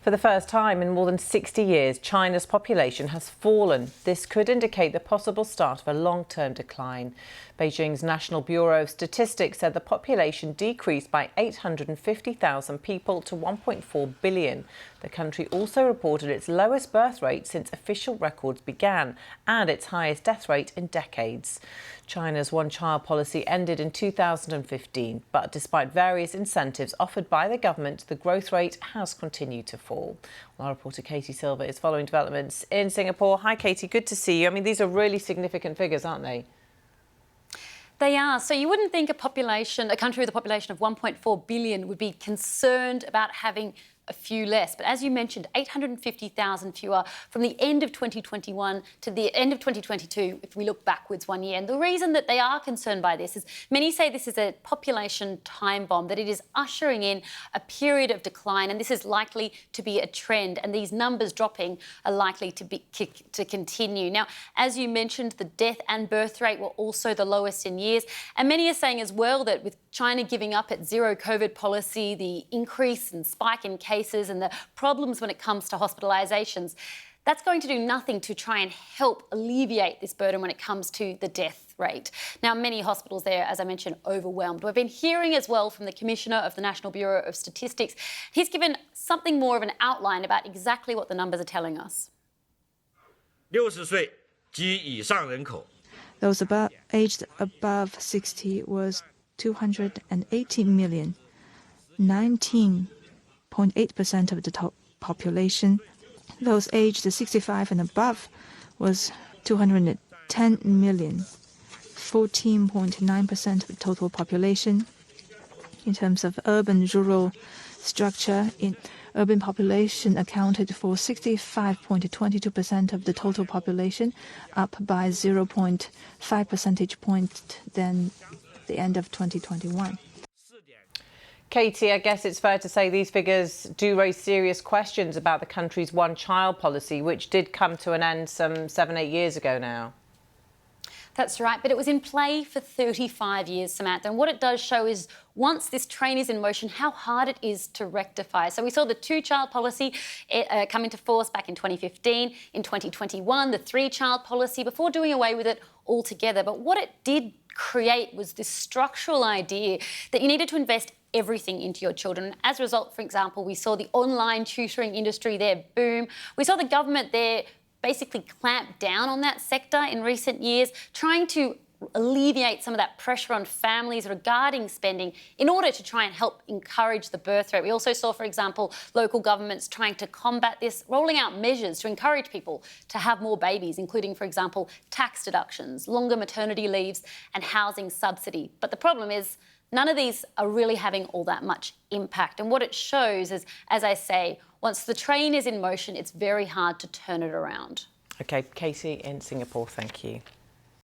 For the first time in more than 60 years, China's population has fallen. This could indicate the possible start of a long-term decline. Beijing's National Bureau of Statistics said the population decreased by 850,000 people to 1.4 billion. The country also reported its lowest birth rate since official records began and its highest death rate in decades. China's one-child policy ended in 2015, but despite various incentives offered by the government, the growth rate has continued to fall. Well, our reporter Katie Silver is following developments in Singapore. Hi, Katie, good to see you. I mean, these are really significant figures, aren't they? They are. So you wouldn't think a country with a population of 1.4 billion would be concerned about having a few less. But as you mentioned, 850,000 fewer from the end of 2021 to the end of 2022, if we look backwards 1 year. And the reason that they are concerned by this is many say this is a population time bomb, that it is ushering in a period of decline, and this is likely to be a trend, and these numbers dropping are likely to continue. Now, as you mentioned, the death and birth rate were also the lowest in years, and many are saying as well that with China giving up its zero COVID policy, the increase and spike in cases and the problems when it comes to hospitalisations, that's going to do nothing to try and help alleviate this burden when it comes to the death rate. Now, many hospitals there, as I mentioned, overwhelmed. We've been hearing as well from the Commissioner of the National Bureau of Statistics. He's given something more of an outline about exactly what the numbers are telling us. 60岁及以上人口 Those aged above 60 was 280 million, 19.8% of the population. Those aged 65 and above was 210 million, 14.9% of the total population. In terms of urban-rural structure, urban population accounted for 65.22% of the total population, up by 0.5 percentage points than the end of 2021. Katie, I guess it's fair to say these figures do raise serious questions about the country's one-child policy, which did come to an end some 7-8 years ago now. That's right, but it was in play for 35 years, Samantha. And what it does show is once this train is in motion, how hard it is to rectify. So we saw the two-child policy come into force back in 2015. In 2021, the three-child policy, before doing away with it altogether. But what it did create was this structural idea that you needed to invest everything into your children. As a result, for example, we saw the online tutoring industry there boom. We saw the government there basically clamp down on that sector in recent years, trying to alleviate some of that pressure on families regarding spending in order to try and help encourage the birth rate. We also saw, for example, local governments trying to combat this, rolling out measures to encourage people to have more babies, including, for example, tax deductions, longer maternity leaves and housing subsidy. But the problem is none of these are really having all that much impact. And what it shows is, as I say, once the train is in motion, it's very hard to turn it around. OK, Katie in Singapore, thank you.